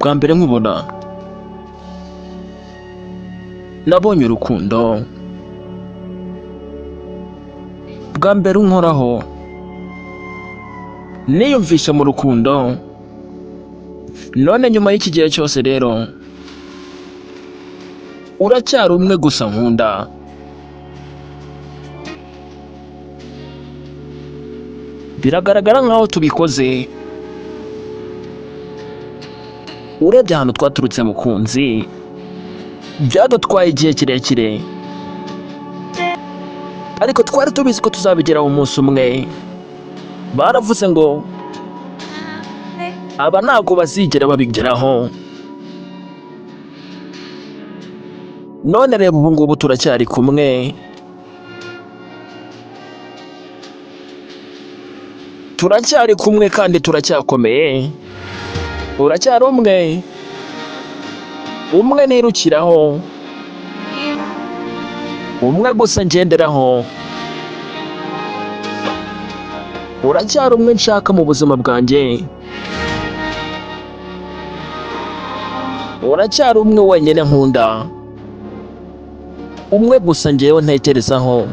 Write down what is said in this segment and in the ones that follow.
bwa mbere nkubona nabonye urukundo, bwa mbere unkoraho niyumvisha mu rukundo, none nyuma y'iki gihe cyose rero uracyari umwe gusa nkunda. Biragaragara nkaho tubikoze, urebye ahantu twaturutse mukunzi, byadutwaye igihe kirekire, ariko twari tubizi ko tuzabigeraho umunsi umwe. Baravuze ngo aba ntabwo bazigera babigeraho, none reba ubu ngubu turacyari kumwe, turacyari kumwe kandi turacyakomeye. Uracyari umwe nirukiraho, umwe gusa ngenderaho. Uracyari umwe nshaka mu buzima bwanjye, uracyari umwe wenyine nkunda, umwe gusa njyewe ntekerezaho.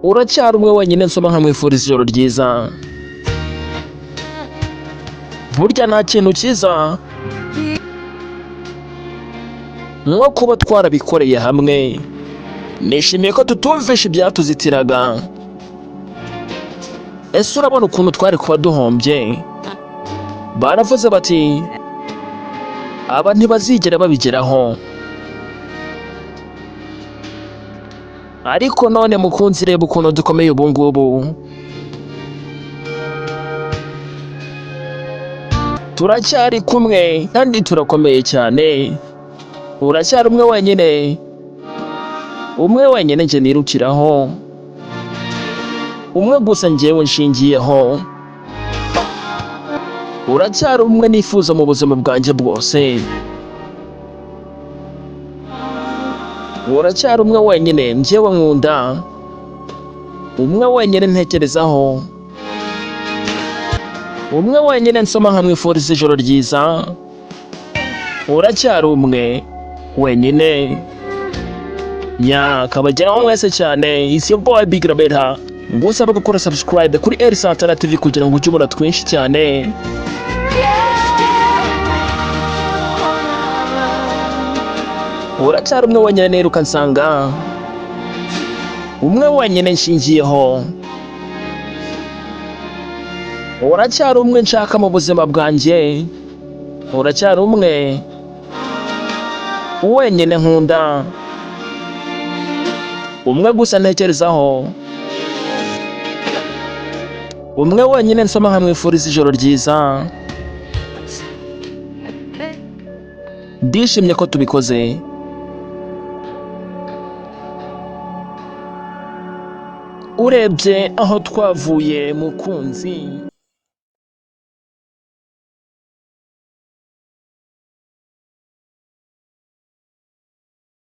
Uracyari umwe wenyine nsoma nkamwifuriza ijoro ryiza. Burya nta kintu cyiza nko kuba twarabikoreye hamwe. Nishimiye ko tutumvisha ibyatuzitiraga. Ese urabona ukuntu twari kuba duhombye? Baravuze bati aba ntibazigera babigeraho, ariko none mukunzi reba ukuntu dukomeye ubu ngubu. Turacyari kumwe kandi turakomeye cyane. Uracyari umwe wenyine njye nirukiraho, umwe gusa njyewe nshingiyeho. Uracyari umwe nifuza mu buzima bwanjye bwose. Uracyari umwe wenyine njyewe nkunda, umwe wenyine ntekerezaho, umwe wenyine nsoma nkamwifuriza ijoro ryiza. Uracyari umwe wenyine. Kabageraho mwese cyane. It's your boy Big Rabeta. Ngusaba gukora subscribe kuri El Santana TV kugira ngo ujye ubona twinshi cyane. Uracyari umwe wenyine niruka nsanga, umwe wenyine nshingiyeho. Uracyari umwe nshaka mu buzima bwanjye, uracyari umwe wenyine nkunda, umwe gusa ntekerezaho, umwe wenyine nsoma nkamwifuriza ijoro ryiza. Ndishimye ko tubikoze. Urebye aho twavuye mukunzi,